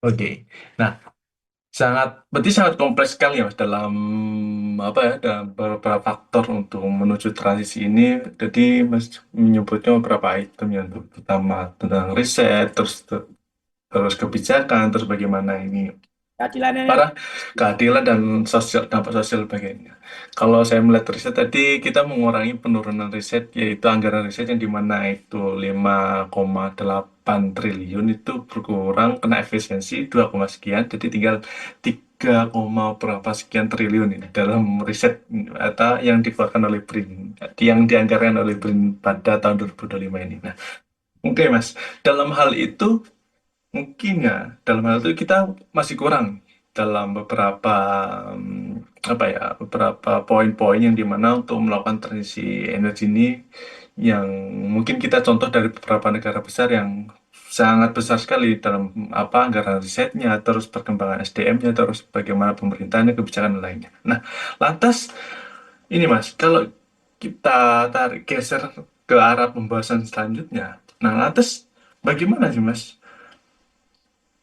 Oke. Nah, berarti sangat kompleks sekali ya Mas dalam apa ya, dalam beberapa faktor untuk menuju transisi ini. Jadi Mas menyebutnya beberapa item yang pertama tentang riset, terus kebijakan, terus bagaimana ini Keadilan para energi. keadilan dan sosial, dampak sosial bagiannya. Kalau saya melihat riset tadi, kita mengurangi penurunan riset, yaitu anggaran riset yang dimana itu 5,8 triliun itu berkurang kena efisiensi 2, sekian, jadi tinggal 3, berapa sekian triliun ini dalam riset atau yang dikeluarkan oleh BRIN, yang dianggarkan oleh BRIN pada tahun 2025 ini. Nah, oke Mas, dalam hal itu mungkin ya, dalam hal itu kita masih kurang dalam beberapa apa ya, beberapa poin-poin yang dimana untuk melakukan transisi energi ini yang mungkin kita contoh dari beberapa negara besar yang sangat besar sekali dalam apa anggaran risetnya, terus perkembangan SDM-nya, terus bagaimana pemerintahannya, kebijakan lainnya. Nah, lantas ini Mas, kalau kita tarik geser ke arah pembahasan selanjutnya, nah lantas bagaimana sih Mas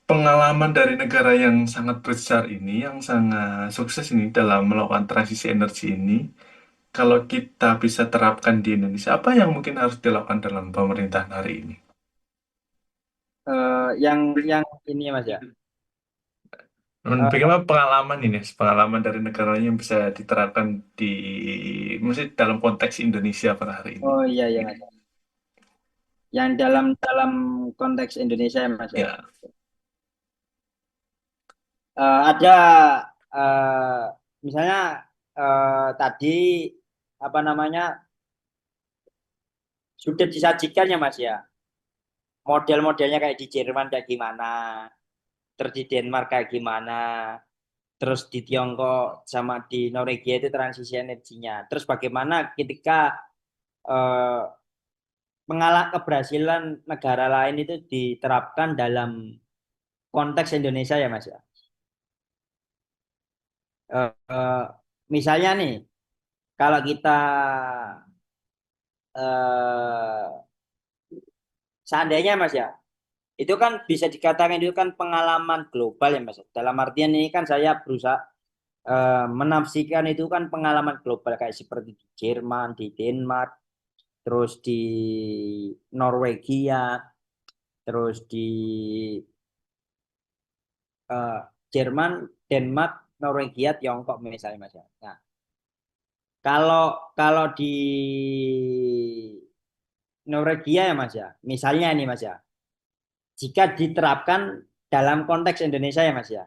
pengalaman dari negara yang sangat besar ini, yang sangat sukses ini dalam melakukan transisi energi ini, kalau kita bisa terapkan di Indonesia, apa yang mungkin harus dilakukan dalam pemerintahan hari ini? Yang ini ya Mas ya. Eh, Bagaimana pengalaman ini, pengalaman dari negara yang bisa diterapkan di, mesti dalam konteks Indonesia pada hari ini? oh iya ya Mas. Yang dalam dalam konteks Indonesia ya Mas ya. Ya, Ada misalnya tadi apa namanya sudah disajikan ya Mas ya. Model-modelnya kayak di Jerman kayak gimana, terus di Denmark kayak gimana, terus di Tiongkok sama di Norwegia itu transisi energinya. Terus bagaimana ketika eh, keberhasilan negara lain itu diterapkan dalam konteks Indonesia ya Mas ya. Eh, eh, Misalnya nih, kalau kita eh, seandainya Mas ya, itu kan bisa dikatakan itu kan pengalaman global ya Mas. Dalam artian ini kan saya berusaha menafsirkan itu kan pengalaman global kayak seperti di Jerman, di Denmark, terus di Norwegia, terus di eh, Jerman, Denmark, Norwegia, Tiongkok misalnya Mas ya. Nah, kalau kalau di Norwegia ya Mas ya, misalnya ini Mas ya, jika diterapkan dalam konteks Indonesia ya Mas ya.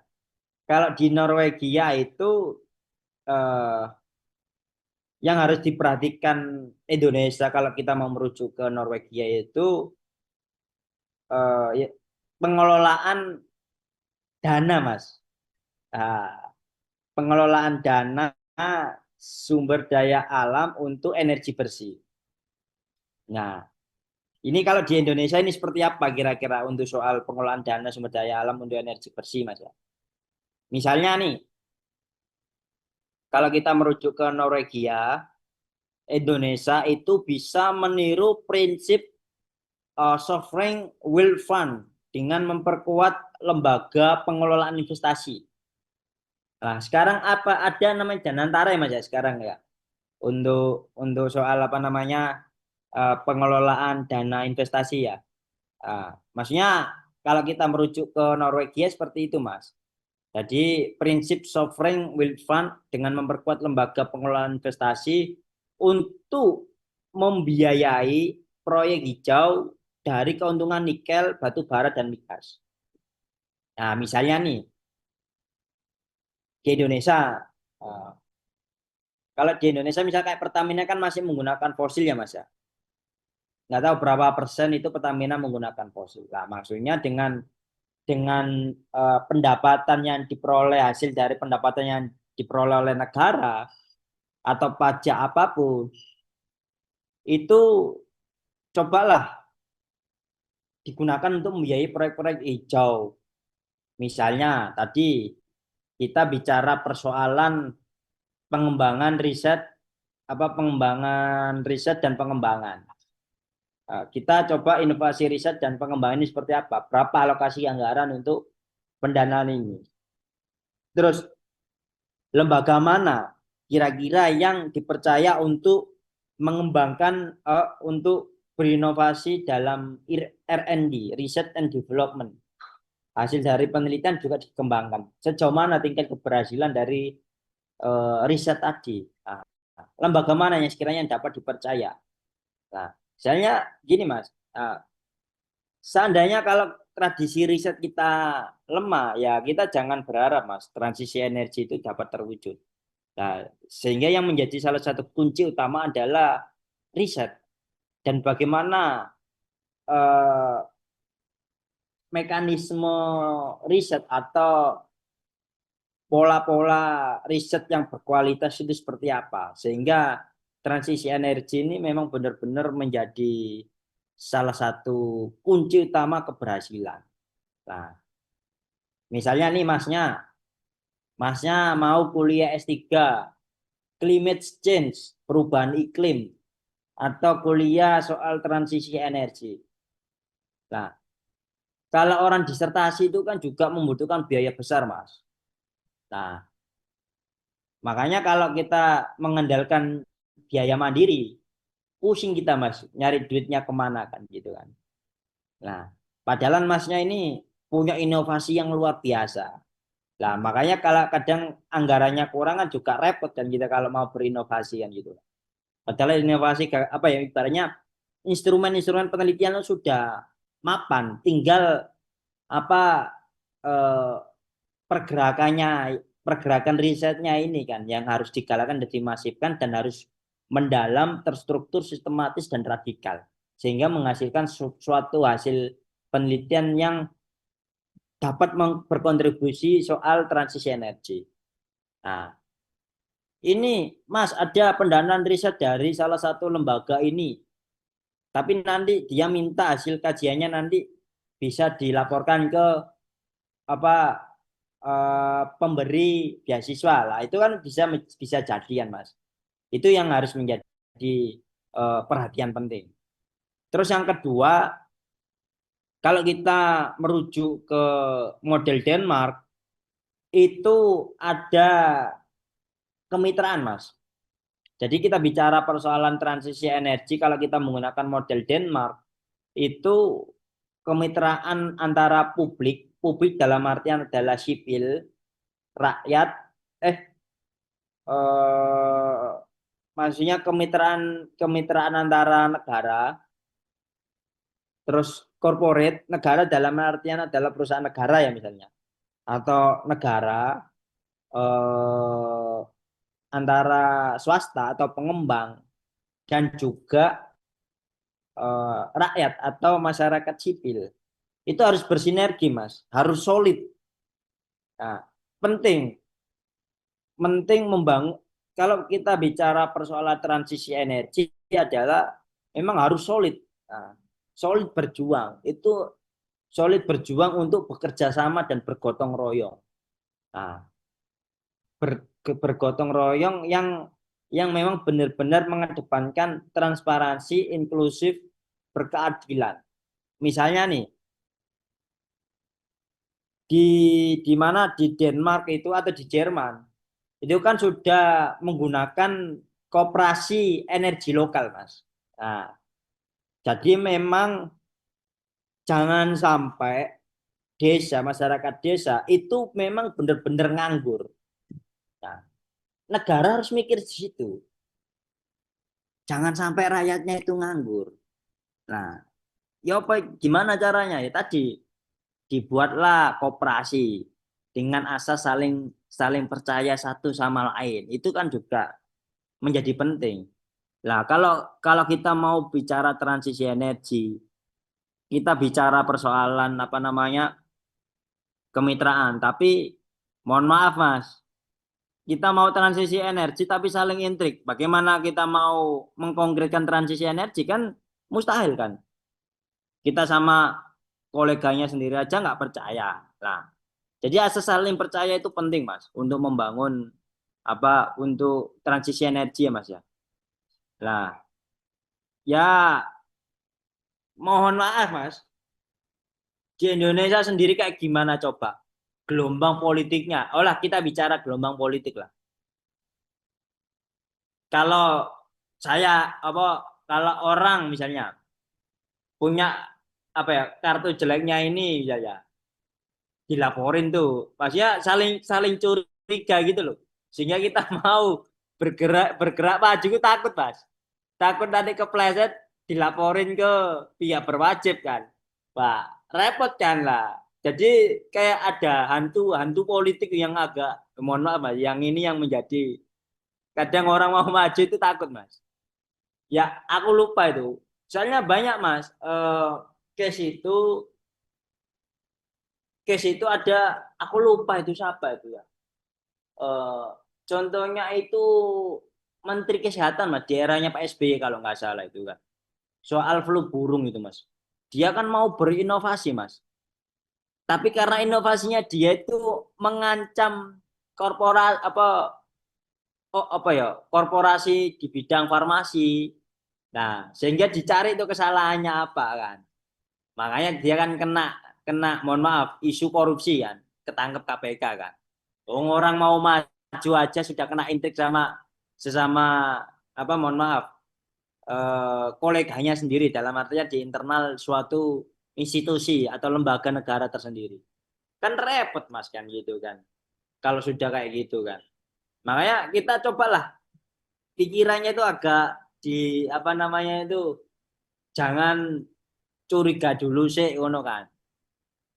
Kalau di Norwegia itu eh, yang harus diperhatikan Indonesia kalau kita mau merujuk ke Norwegia itu ya, pengelolaan dana Mas. Nah, pengelolaan dana sumber daya alam untuk energi bersih. Nah, ini kalau di Indonesia ini seperti apa kira-kira untuk soal pengelolaan dana sumber daya alam untuk energi bersih Mas ya. Misalnya nih, kalau kita merujuk ke Norwegia, Indonesia itu bisa meniru prinsip sovereign wealth fund dengan memperkuat lembaga pengelolaan investasi. Nah, sekarang apa ada namanya Danantara ya Mas ya sekarang ya untuk soal apa namanya pengelolaan dana investasi ya. Maksudnya kalau kita merujuk ke Norwegia seperti itu Mas. Jadi prinsip sovereign wealth fund dengan memperkuat lembaga pengelolaan investasi untuk membiayai proyek hijau dari keuntungan nikel, batu bara, dan migas. Nah, misalnya nih, di Indonesia, eh, kalau di Indonesia misalnya kayak Pertamina kan masih menggunakan fosil ya Mas ya. Nggak tahu berapa persen itu Pertamina menggunakan fosil. Nah, maksudnya dengan pendapatan yang diperoleh hasil dari pendapatan yang diperoleh oleh negara atau pajak apapun itu cobalah digunakan untuk membiayai proyek-proyek hijau. Misalnya tadi kita bicara persoalan pengembangan riset dan pengembangan. Kita coba inovasi riset dan pengembangan ini seperti apa? Berapa alokasi anggaran untuk pendanaan ini. Terus lembaga mana kira-kira yang dipercaya untuk mengembangkan untuk berinovasi dalam R&D, Research and Development. Hasil dari penelitian juga dikembangkan. Sejauh mana tingkat keberhasilan dari riset tadi? Nah, lembaga mana yang sekiranya dapat dipercaya? Nah, misalnya gini Mas, seandainya kalau tradisi riset kita lemah, ya kita jangan berharap Mas transisi energi itu dapat terwujud. Nah, sehingga yang menjadi salah satu kunci utama adalah riset dan bagaimana eh, mekanisme riset atau pola-pola riset yang berkualitas itu seperti apa, sehingga transisi energi ini memang benar-benar menjadi salah satu kunci utama keberhasilan. Nah, misalnya nih masnya mau kuliah S3 climate change, perubahan iklim, atau kuliah soal transisi energi. Nah, kalau orang disertasi itu kan juga membutuhkan biaya besar, Mas. Nah, makanya kalau kita mengandalkan biaya mandiri, pusing kita, Mas, nyari duitnya kemana kan gitu kan. Nah, padahal masnya ini punya inovasi yang luar biasa. Nah, makanya kalau kadang anggarannya kurang kan juga repot kan kita kalau mau berinovasi kan gitu. Padahal inovasi apa ya ibaratnya instrumen-instrumen penelitian sudah mapan, tinggal apa eh, pergerakan risetnya ini kan yang harus digalakan dan dimasifkan dan harus mendalam, terstruktur, sistematis dan radikal sehingga menghasilkan suatu hasil penelitian yang dapat berkontribusi soal transisi energi. Nah, ini Mas ada pendanaan riset dari salah satu lembaga ini, tapi nanti dia minta hasil kajiannya nanti bisa dilaporkan ke apa pemberi beasiswa lah. Itu kan bisa bisa jadian Mas. Itu yang harus menjadi perhatian penting. Terus yang kedua, kalau kita merujuk ke model Denmark, itu ada kemitraan, Mas. Jadi kita bicara persoalan transisi energi, kalau kita menggunakan model Denmark, itu kemitraan antara publik dalam artian adalah sipil, rakyat, eh, eh maksudnya kemitraan kemitraan antara negara, terus corporate, negara dalam artian adalah perusahaan negara ya misalnya, atau negara eh, antara swasta atau pengembang dan juga rakyat atau masyarakat sipil itu harus bersinergi mas, harus solid. Nah, penting penting membangun kalau kita bicara persoalan transisi energi adalah memang harus solid. Nah, solid berjuang itu solid berjuang untuk bekerja sama dan bergotong royong. Nah, bergotong royong yang memang benar-benar mengedepankan transparansi, inklusif, berkeadilan. Misalnya nih di di mana di Denmark itu atau di Jerman itu kan sudah menggunakan koperasi energi lokal, Mas. Nah, jadi memang jangan sampai masyarakat desa itu memang benar-benar nganggur. Nah, negara harus mikir di situ. Jangan sampai rakyatnya itu nganggur. Nah, ya apa gimana caranya? Ya tadi dibuatlah koperasi dengan asas saling saling percaya satu sama lain. Itu kan juga menjadi penting. Nah, kalau kalau kita mau bicara transisi energi, kita bicara persoalan apa namanya kemitraan, tapi mohon maaf Mas, kita mau transisi energi tapi saling intrik. Bagaimana kita mau mengkonkretkan transisi energi kan mustahil kan? Kita sama koleganya sendiri aja nggak percaya. Nah, jadi asas saling percaya itu penting Mas untuk membangun apa untuk transisi energi ya Mas ya. Nah, ya mohon maaf Mas, di Indonesia sendiri kayak gimana coba? gelombang politiknya. Oh lah, kita bicara gelombang politik lah. Kalau saya apa kalau orang misalnya punya apa ya kartu jeleknya ini misalnya dilaporin tuh, maksudnya saling saling curiga gitu loh. Sehingga kita mau bergerak bergerak maju itu takut, Mas. Takut nanti kepleset dilaporin ke pihak berwajib kan. Wah, repot kan lah. Jadi kayak ada hantu politik yang agak mohon maaf Mas, yang ini yang menjadi kadang orang mau maju itu takut Mas. Ya, aku lupa itu. Soalnya banyak Mas, case itu ada aku lupa itu siapa itu ya. Eh, contohnya itu Menteri Kesehatan Mas di eranya Pak SBY kalau nggak salah itu kan. Soal flu burung itu Mas. Dia kan mau berinovasi Mas. Tapi karena inovasinya dia itu mengancam korporat apa oh, apa ya korporasi di bidang farmasi. Nah, sehingga dicari itu kesalahannya apa kan. Makanya dia kan kena kena mohon maaf isu korupsi kan, ketangkep KPK kan. Orang mau maju aja sudah kena intrik sama sesama apa mohon maaf koleganya sendiri dalam artinya di internal suatu institusi atau lembaga negara tersendiri. Kan repot Mas kan gitu kan. Kalau sudah kayak gitu kan. Makanya kita cobalah pikirannya itu agak di apa namanya itu jangan curiga dulu sih ngono kan.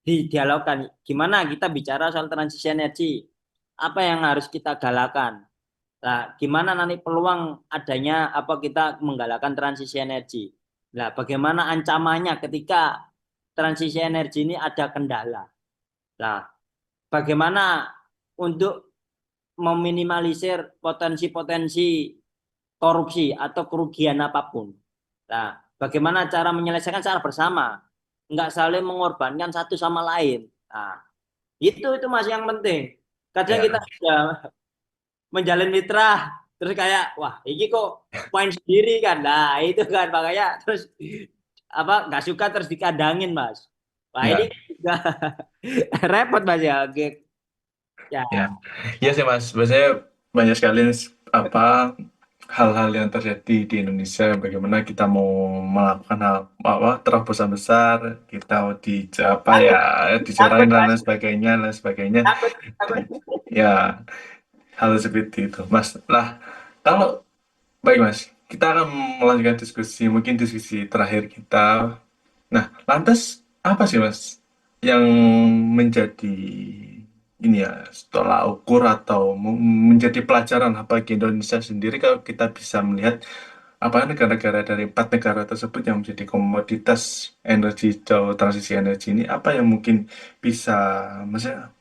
Didialogkan gimana kita bicara soal transisi energi. Apa yang harus kita galakan? Nah, gimana nanti peluang adanya apa kita menggalakkan transisi energi? Nah, bagaimana ancamannya ketika transisi energi ini ada kendala? Nah, bagaimana untuk meminimalisir potensi-potensi korupsi atau kerugian apapun? Nah, bagaimana cara menyelesaikan secara bersama? Enggak saling mengorbankan satu sama lain. Nah, itu Mas yang penting. Kadang kita Ya, sudah menjalin mitra terus kayak wah ini kok poin sendiri kan nah itu kan makanya terus apa nggak suka terus dikadangin Mas wah ini ya, juga repot Mas ya oke ya ya. Iya sih Mas, biasanya banyak sekali apa hal-hal yang terjadi di Indonesia, bagaimana kita mau melakukan hal apa terobosan besar, kita mau di apa ya takut takut dicorain dan Mas lain sebagainya, lain sebagainya. takut takut Ya, hal seperti itu, Mas. Lah, kalau baik Mas, kita akan melanjutkan diskusi, mungkin diskusi terakhir kita. Nah, lantas apa sih Mas yang menjadi ini ya tolak ukur atau menjadi pelajaran apa bagi Indonesia sendiri kalau kita bisa melihat apa negara-negara dari empat negara tersebut yang menjadi komoditas energi atau transisi energi ini apa yang mungkin bisa maksudnya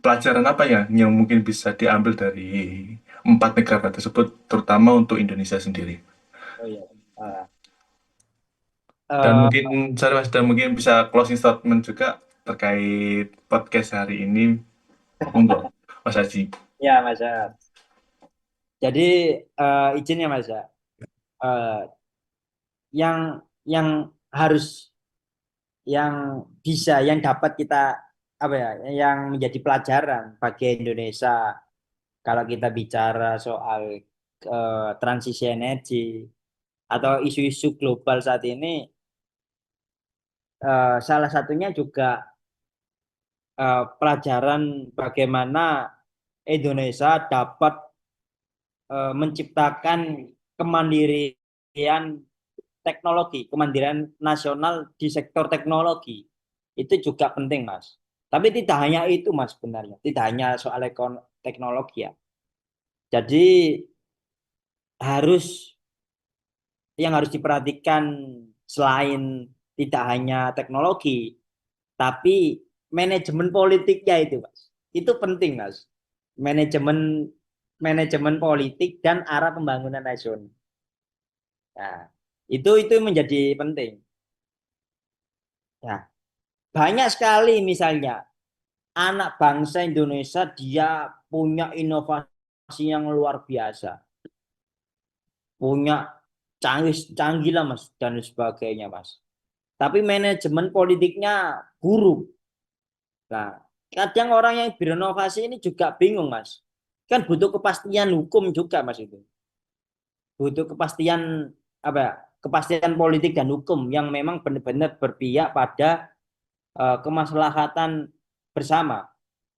pelajaran apa ya yang mungkin bisa diambil dari empat negara tersebut terutama untuk Indonesia sendiri oh iya dan Eh, mungkin sorry Mas dan mungkin bisa closing statement juga terkait podcast hari ini monggo Mas Haji. ya Mas ya. Jadi izin ya Mas ya Eh, yang harus yang bisa yang dapat kita apa ya yang menjadi pelajaran bagi Indonesia kalau kita bicara soal transisi energi atau isu-isu global saat ini, salah satunya juga pelajaran bagaimana Indonesia dapat menciptakan kemandirian teknologi, kemandirian nasional di sektor teknologi. Itu juga penting, Mas. Tapi tidak hanya itu, Mas, sebenarnya. Tidak hanya soal teknologi ya. Jadi harus yang harus diperhatikan selain tidak hanya teknologi, tapi manajemen politiknya itu, Mas. Itu penting, Mas. Manajemen manajemen politik dan arah pembangunan nasional. Nah, itu menjadi penting. Nah, banyak sekali misalnya anak bangsa Indonesia dia punya inovasi yang luar biasa, punya canggih canggih lah Mas dan sebagainya Mas. Tapi manajemen politiknya buruk. Nah, kadang orang yang berinovasi ini juga bingung, Mas. Kan butuh kepastian hukum juga, Mas itu. Butuh kepastian apa ya? Kepastian politik dan hukum yang memang benar-benar berpihak pada kemaslahatan bersama.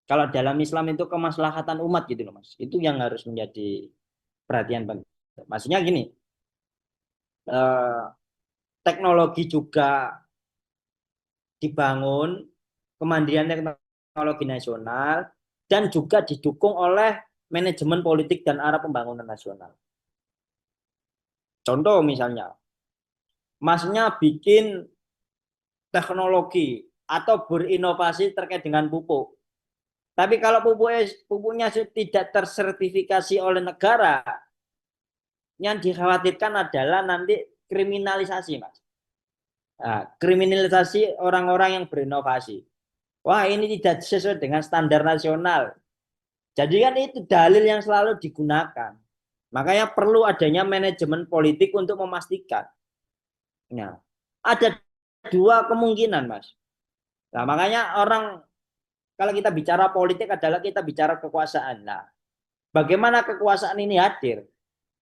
Kalau dalam Islam itu kemaslahatan umat gitu loh, Mas. Itu yang harus menjadi perhatian penting. Maksudnya gini, eh, teknologi juga dibangun, kemandirian teknologi nasional, dan juga didukung oleh manajemen politik dan arah pembangunan nasional. Contoh misalnya, Masnya bikin teknologi atau berinovasi terkait dengan pupuk. Tapi kalau pupuknya tidak tersertifikasi oleh negara, yang dikhawatirkan adalah nanti kriminalisasi, Mas. Nah, kriminalisasi orang-orang yang berinovasi. Wah, ini tidak sesuai dengan standar nasional. Jadi kan itu dalil yang selalu digunakan. Makanya perlu adanya manajemen politik untuk memastikan. Nah, ada dua kemungkinan, Mas. Nah, makanya orang kalau kita bicara politik adalah kita bicara kekuasaan. Nah, bagaimana kekuasaan ini hadir?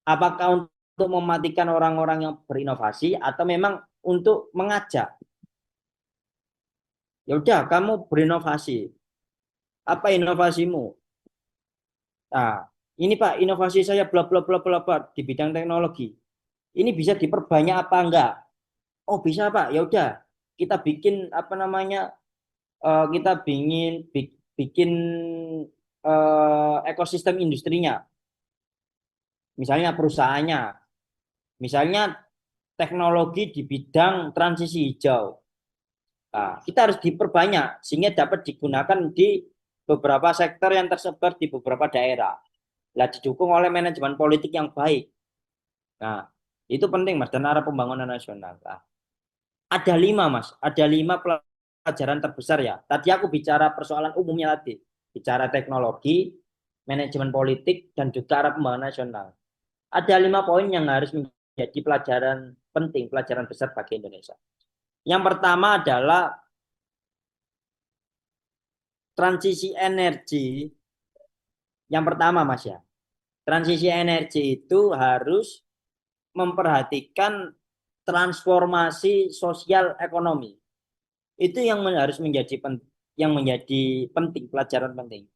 Apakah untuk mematikan orang-orang yang berinovasi atau memang untuk mengajak? Ya udah, kamu berinovasi. Apa inovasimu? Nah, ini Pak, inovasi saya bla bla bla bla bla di bidang teknologi. Ini bisa diperbanyak apa enggak? Oh, bisa Pak. Ya udah, kita bikin apa namanya? Kita bikin ekosistem industrinya. Misalnya perusahaannya, misalnya teknologi di bidang transisi hijau. Nah, kita harus diperbanyak sehingga dapat digunakan di beberapa sektor yang tersebar di beberapa daerah. Lah didukung oleh manajemen politik yang baik. Nah, itu penting Mas dan arah pembangunan nasional. Nah, ada lima Mas, ada lima pelajaran terbesar ya. Tadi aku bicara persoalan umumnya tadi, bicara teknologi, manajemen politik dan juga arah pembangunan nasional. Ada lima poin yang harus menjadi pelajaran penting, pelajaran besar bagi Indonesia. Yang pertama adalah transisi energi. Yang pertama Mas ya, transisi energi itu harus memperhatikan transformasi sosial ekonomi. Itu yang harus menjadi penting, pelajaran penting.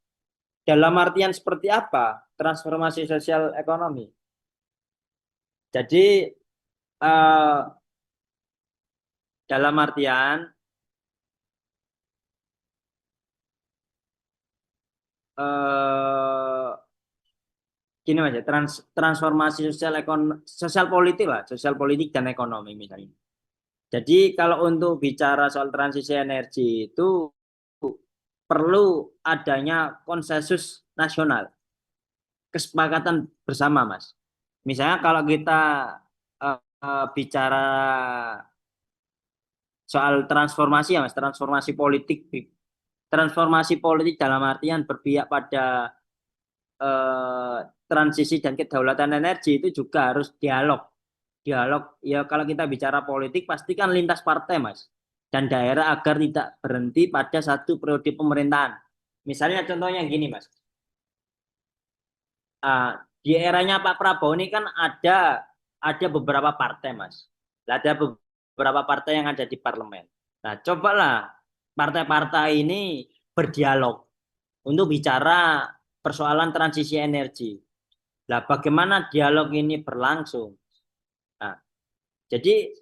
Dalam artian seperti apa transformasi sosial ekonomi? Jadi eh, dalam artian eh, gini aja, transformasi sosial politik lah, sosial politik dan ekonomi misalnya. Jadi kalau untuk bicara soal transisi energi itu perlu adanya konsensus nasional, kesepakatan bersama, Mas. Misalnya kalau kita bicara soal transformasi ya, Mas, transformasi politik dalam artian berpihak pada eh, transisi dan kedaulatan energi itu juga harus dialog. Dialog ya kalau kita bicara politik pasti kan lintas partai, Mas. Dan daerah agar tidak berhenti pada satu periode pemerintahan. Misalnya contohnya gini, Mas. Di eranya Pak Prabowo ini kan ada beberapa partai, Mas. Ada beberapa partai yang ada di parlemen. Nah, cobalah partai-partai ini berdialog untuk bicara persoalan transisi energi. Nah, bagaimana dialog ini berlangsung? Nah, jadi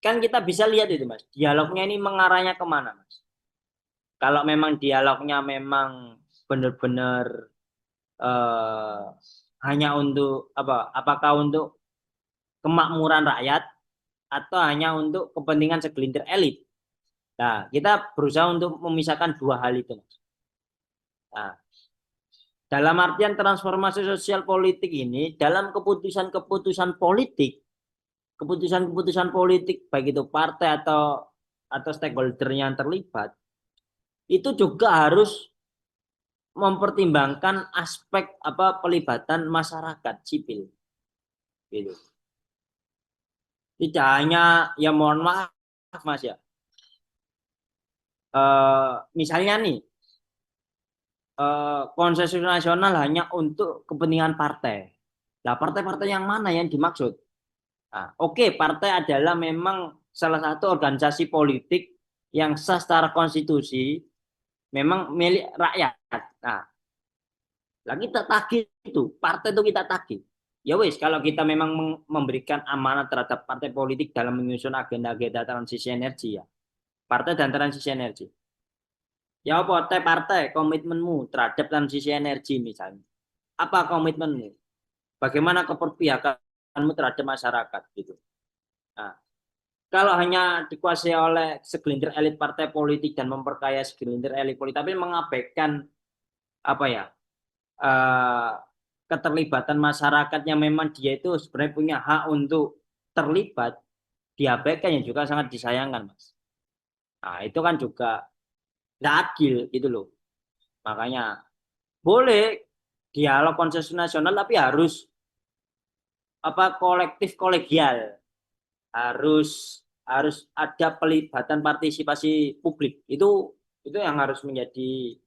kan kita bisa lihat itu, Mas. Dialognya ini mengarahnya kemana, Mas? Kalau memang dialognya memang benar-benar eh, hanya untuk apa? Apakah untuk kemakmuran rakyat atau hanya untuk kepentingan segelintir elit? Nah, kita berusaha untuk memisahkan dua hal itu, Mas. Nah, dalam artian transformasi sosial politik ini, dalam keputusan-keputusan politik, keputusan-keputusan politik baik itu partai atau stakeholder yang terlibat, itu juga harus mempertimbangkan aspek apa pelibatan masyarakat sipil, gitu. Tidak hanya ya mohon maaf Mas ya, misalnya nih konsensus nasional hanya untuk kepentingan partai. Nah, partai-partai yang mana yang dimaksud? Nah, oke, partai adalah memang salah satu organisasi politik yang sah secara konstitusi, memang milik rakyat. Nah, lah kita tagih itu, partai itu kita tagih. Ya wis, kalau kita memang memberikan amanat terhadap partai politik dalam menyusun agenda-agenda transisi energi ya, partai dan transisi energi. Ya apa partai komitmenmu terhadap transisi energi misalnya. Apa komitmenmu? Bagaimana keperpihakanmu terhadap masyarakat gitu. Nah, kalau hanya dikuasai oleh segelintir elit partai politik dan memperkaya segelintir elit politik, tapi mengabaikan apa ya eh, keterlibatan masyarakatnya, memang dia itu sebenarnya punya hak untuk terlibat, diabaikan yang juga sangat disayangkan, Mas. Nah, itu kan juga nggak adil gitu loh. Makanya boleh dialog konsensus nasional, tapi harus apa kolektif kolegial, harus ada pelibatan partisipasi publik. Itu yang harus menjadi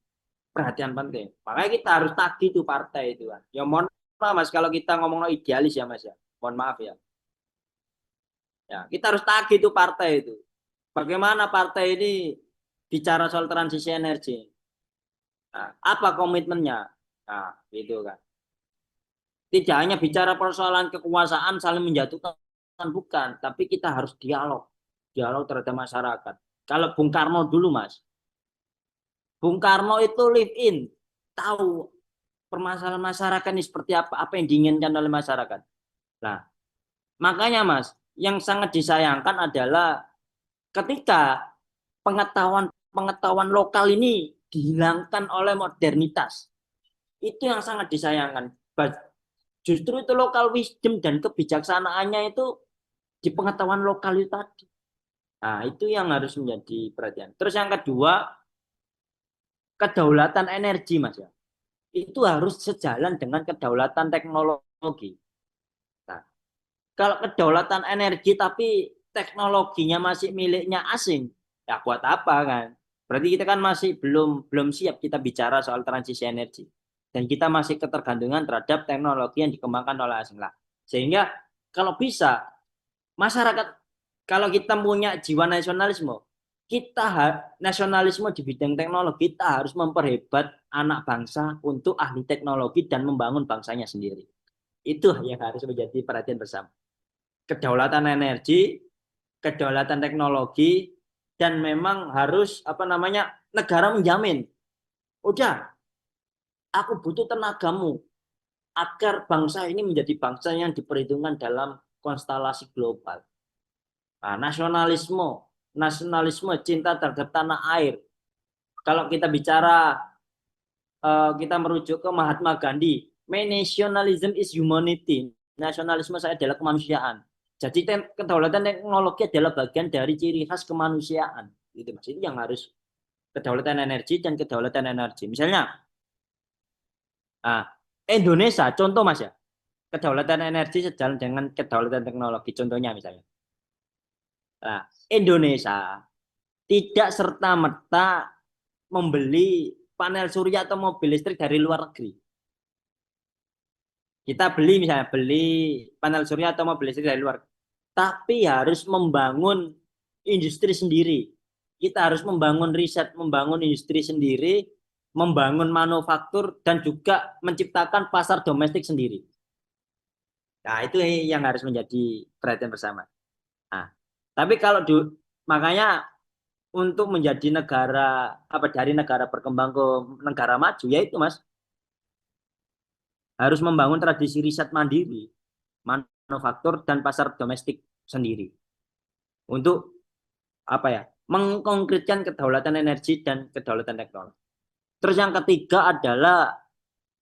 perhatian penting. Makanya kita harus tagih tuh partai itu kan. Ya mohon maaf Mas kalau kita ngomong idealis ya Mas ya. Mohon maaf ya. Ya, kita harus tagih tuh partai itu. Bagaimana partai ini bicara soal transisi energi? Nah, apa komitmennya? Nah, gitu kan. Tidak hanya bicara persoalan kekuasaan saling menjatuhkan, bukan, tapi kita harus dialog terhadap masyarakat. Kalau Bung Karno dulu Mas, Bung Karno itu live in, tahu permasalahan masyarakat ini seperti apa yang diinginkan oleh masyarakat. Nah, makanya Mas, yang sangat disayangkan adalah ketika pengetahuan lokal ini dihilangkan oleh modernitas. Itu yang sangat disayangkan. Justru itu lokal wisdom dan kebijaksanaannya itu di pengetahuan lokal itu tadi. Nah, itu yang harus menjadi perhatian. Terus yang kedua, kedaulatan energi, Mas ya. Itu harus sejalan dengan kedaulatan teknologi. Nah, kalau kedaulatan energi tapi teknologinya masih miliknya asing, ya buat apa kan? Berarti kita kan masih belum siap kita bicara soal transisi energi. Dan kita masih ketergantungan terhadap teknologi yang dikembangkan oleh asing lah. Sehingga kalau bisa masyarakat, kalau kita punya jiwa nasionalisme, nasionalisme di bidang teknologi, kita harus memperhebat anak bangsa untuk ahli teknologi dan membangun bangsanya sendiri. Itu yang harus menjadi perhatian bersama. Kedaulatan energi, kedaulatan teknologi, dan memang harus apa namanya negara menjamin. Udah, aku butuh tenagamu agar bangsa ini menjadi bangsa yang diperhitungkan dalam konstelasi global. Nah, nasionalisme cinta terhadap tanah air. Kalau kita bicara, kita merujuk ke Mahatma Gandhi, my nationalism is humanity. Nasionalisme saya adalah kemanusiaan. Jadi kedaulatan teknologi adalah bagian dari ciri khas kemanusiaan. Itu Mas, itu yang harus kedaulatan energi dan kedaulatan energi. Misalnya, nah, Indonesia, contoh Mas ya, kedaulatan energi sejalan dengan kedaulatan teknologi. Contohnya misalnya, nah, Indonesia tidak serta-merta membeli panel surya atau mobil listrik dari luar negeri. Kita beli panel surya atau mobil listrik dari luar, tapi harus membangun industri sendiri. Kita harus membangun riset, membangun industri sendiri, membangun manufaktur, dan juga menciptakan pasar domestik sendiri. Nah, itu yang harus menjadi perhatian bersama. Nah, tapi makanya untuk menjadi negara dari negara berkembang ke negara maju, yaitu Mas harus membangun tradisi riset mandiri, manufaktur dan pasar domestik sendiri untuk apa ya? Mengkonkretkan kedaulatan energi dan kedaulatan teknologi. Terus yang ketiga adalah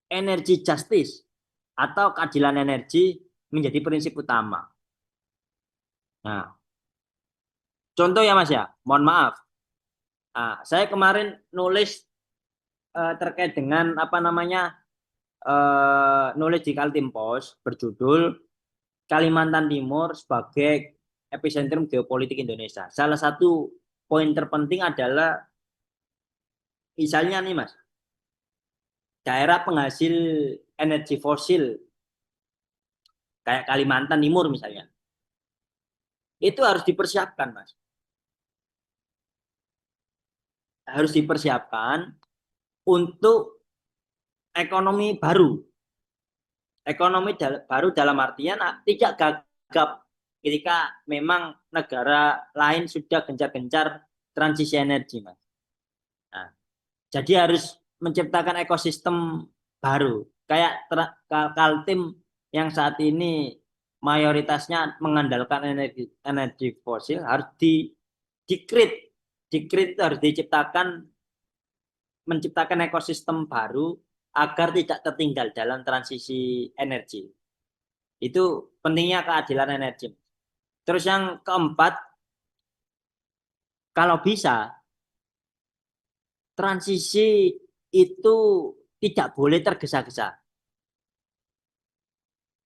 energy justice atau keadilan energi menjadi prinsip utama. Nah, contoh ya Mas ya, mohon maaf. Nah, saya kemarin nulis terkait dengan apa namanya nulis di Kaltim Post berjudul Kalimantan Timur sebagai epicentrum geopolitik Indonesia. Salah satu poin terpenting adalah misalnya nih Mas, daerah penghasil energi fosil kayak Kalimantan Timur misalnya, itu harus dipersiapkan, Mas. Harus dipersiapkan untuk ekonomi baru. Ekonomi baru dalam artian tidak gagap ketika memang negara lain sudah gencar-gencar transisi energi, Mas. Nah, jadi harus menciptakan ekosistem baru. Kayak Kaltim yang saat ini mayoritasnya mengandalkan energi fosil harus di harus diciptakan, menciptakan ekosistem baru agar tidak tertinggal dalam transisi energi. Itu pentingnya keadilan energi. Terus yang keempat, kalau bisa transisi itu tidak boleh tergesa-gesa.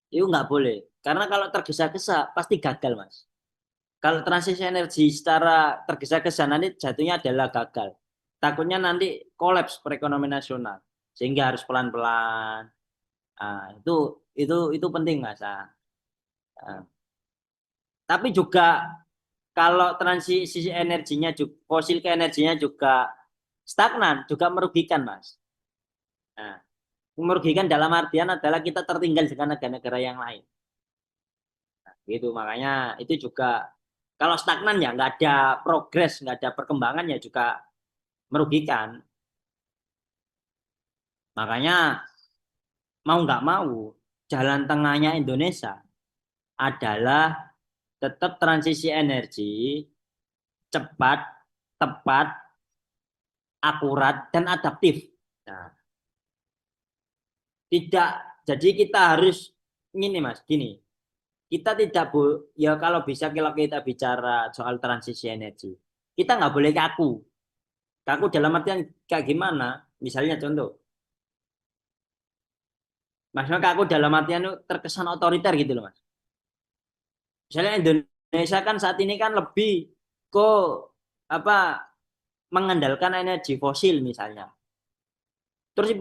Itu nggak boleh. Karena kalau tergesa-gesa pasti gagal, Mas. Kalau transisi energi secara tergesa-gesa nanti jatuhnya adalah gagal. Takutnya nanti kolaps perekonomian nasional. Sehingga harus pelan-pelan. Nah, itu penting, Mas. Nah, tapi juga kalau transisi energinya juga, fosil ke energinya juga stagnan, juga merugikan, Mas. Nah, merugikan dalam artian adalah kita tertinggal dengan negara-negara yang lain. Nah, gitu, makanya itu juga kalau stagnan ya nggak ada progres, nggak ada perkembangan ya juga merugikan. Makanya mau nggak mau jalan tengahnya Indonesia adalah tetap transisi energi cepat, tepat, akurat dan adaptif. Nah, tidak, jadi kita harus ini, Mas, gini. Kita tidak ya kalau bisa kalau kita bicara soal transisi energi, kita nggak boleh kaku. Kaku dalam artian kayak gimana? Misalnya contoh, maksudnya kaku dalam artian itu terkesan otoriter gitu loh, Mas. Misalnya Indonesia kan saat ini kan lebih ke apa mengandalkan energi fosil misalnya. Terus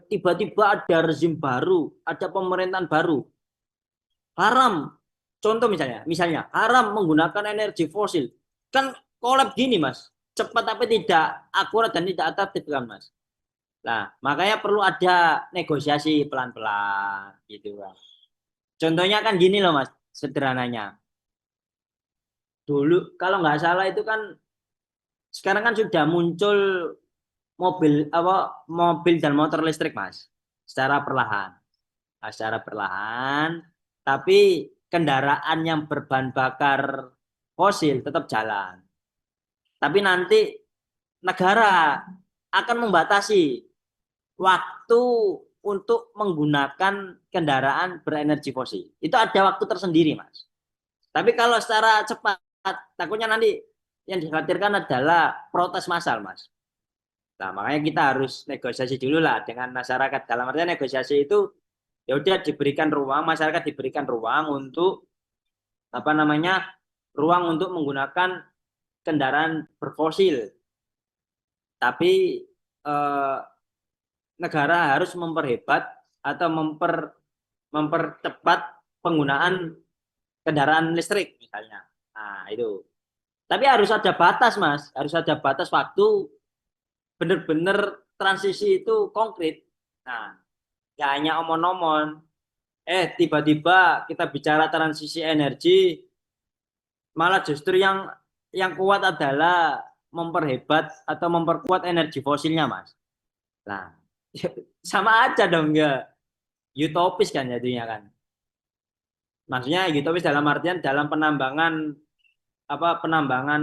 tiba-tiba ada rezim baru, ada pemerintahan baru. Haram. Contoh misalnya haram menggunakan energi fosil. Kan kolab gini, Mas. Cepat tapi tidak akurat dan tidak adaptif kan, Mas. Nah, makanya perlu ada negosiasi pelan-pelan gitu kan. Contohnya kan gini loh, Mas, sederhananya. Dulu kalau nggak salah itu kan sekarang kan sudah muncul mobil dan motor listrik, Mas. Secara perlahan. Nah, secara perlahan, tapi kendaraan yang berbahan bakar fosil tetap jalan. Tapi nanti negara akan membatasi waktu untuk menggunakan kendaraan berenergi fosil. Itu ada waktu tersendiri, Mas. Tapi kalau secara cepat, takutnya nanti yang dikhawatirkan adalah protes massal, Mas. Nah, makanya kita harus negosiasi dulu lah dengan masyarakat. Dalam artian negosiasi itu ya udah diberikan ruang, masyarakat diberikan ruang untuk apa namanya? Ruang untuk menggunakan kendaraan berfosil. Tapi eh, negara harus memperhebat atau mempercepat penggunaan kendaraan listrik misalnya. Nah, itu. Tapi harus ada batas, Mas. Harus ada batas waktu benar-benar transisi itu konkret. Nah, nggak hanya omon-omon. Tiba-tiba kita bicara transisi energi, malah justru yang kuat adalah memperhebat atau memperkuat energi fosilnya, Mas. Nah, sama aja dong ya. Utopis kan jadinya kan. Maksudnya utopis dalam artian dalam penambangan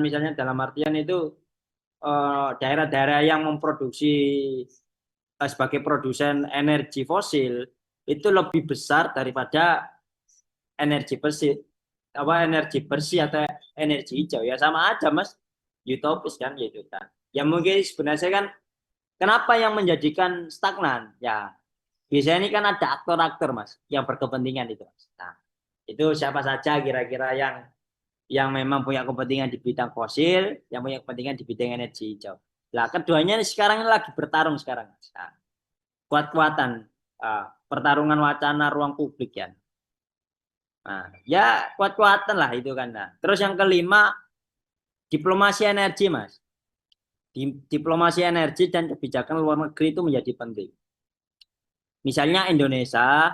misalnya dalam artian itu daerah-daerah yang memproduksi sebagai produsen energi fosil itu lebih besar daripada energi bersih atau energi hijau ya sama aja, Mas, utopis kan gitu kan ya. Mungkin sebenarnya kan kenapa yang menjadikan stagnan ya biasanya ini kan ada aktor-aktor, Mas, yang berkepentingan itu, Mas. Nah, itu siapa saja kira-kira yang memang punya kepentingan di bidang fosil, yang punya kepentingan di bidang energi hijau. Nah, keduanya sekarang ini lagi bertarung sekarang, Mas. Nah, kuat-kuatan pertarungan wacana ruang publik ya. Nah, ya kuat-kuatan lah itu kan. Nah, terus yang kelima, diplomasi energi, Mas. Diplomasi energi dan kebijakan luar negeri itu menjadi penting. Misalnya Indonesia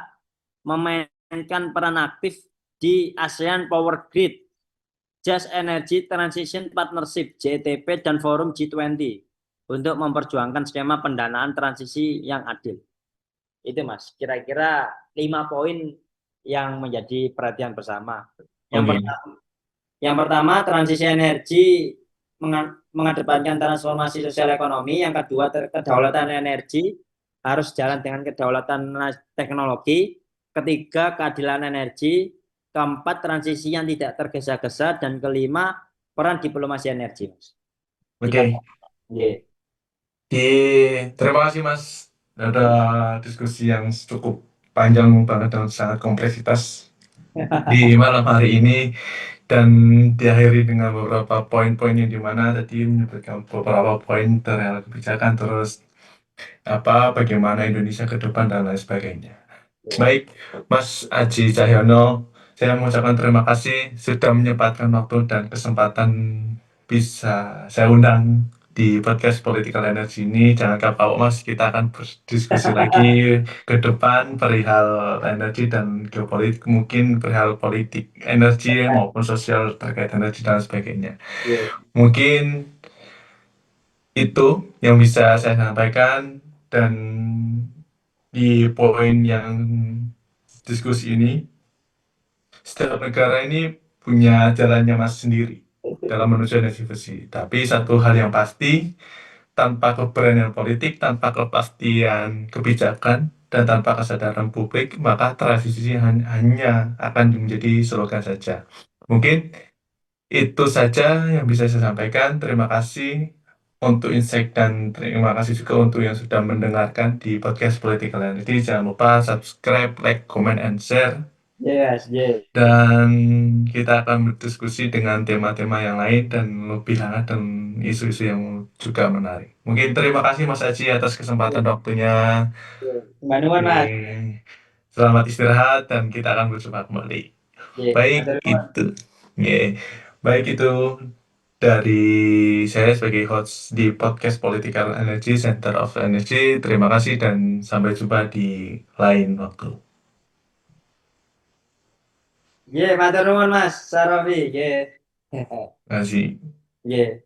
memainkan peran aktif di ASEAN Power Grid, Just Energy Transition Partnership JETP dan Forum G20 untuk memperjuangkan skema pendanaan transisi yang adil. Itu Mas, kira-kira 5 poin yang menjadi perhatian bersama. Yang Oke. pertama, transisi energi mengedepankan transformasi sosial ekonomi. Yang kedua, kedaulatan energi harus jalan dengan kedaulatan teknologi. Ketiga, keadilan energi. Keempat, transisi yang tidak tergesa-gesa. Dan kelima, peran diplomasi energi, Mas. Jika Oke. yeah. Terima kasih Mas. Ada diskusi yang cukup panjang banget dan sangat kompleksitas di malam hari ini, dan diakhiri dengan beberapa poin-poin yang dimana tadi menyebutkan beberapa poin terkait kebijakan, terus bagaimana Indonesia ke depan dan lain sebagainya. Baik, Mas Aji Cahyono, saya mengucapkan terima kasih sudah menyempatkan waktu dan kesempatan bisa saya undang di podcast Political Energy ini. Jangan kapok Mas, kita akan berdiskusi lagi ke depan perihal energi dan geopolitik, mungkin perihal politik, energi maupun sosial terkait energi dan sebagainya. Yeah. Mungkin itu yang bisa saya sampaikan, dan di poin yang diskusi ini, setiap negara ini punya jalannya mas sendiri dalam menuju energi bersih. Tapi satu hal yang pasti, tanpa keberanian politik, tanpa kepastian kebijakan, dan tanpa kesadaran publik, maka transisi hanya akan menjadi slogan saja. Mungkin itu saja yang bisa saya sampaikan. Terima kasih untuk insight dan terima kasih juga untuk yang sudah mendengarkan di podcast Political Energy. Jangan lupa subscribe, like, comment, and share. Yes, yeah. Dan kita akan berdiskusi dengan tema-tema yang lain dan lebih hangat dan isu-isu yang juga menarik. Mungkin terima kasih Mas Aji atas kesempatan waktunya. Mbak Numan, Mas. Oke. Selamat istirahat dan kita akan berjumpa kembali. Yeah. Baik itu. Oke. Baik itu dari saya sebagai host di podcast Political Energy Center of Energy. Terima kasih dan sampai jumpa di lain waktu. Yeah, matur nuwun, Mas Sarafi. Yeah. Terima kasih. Yeah.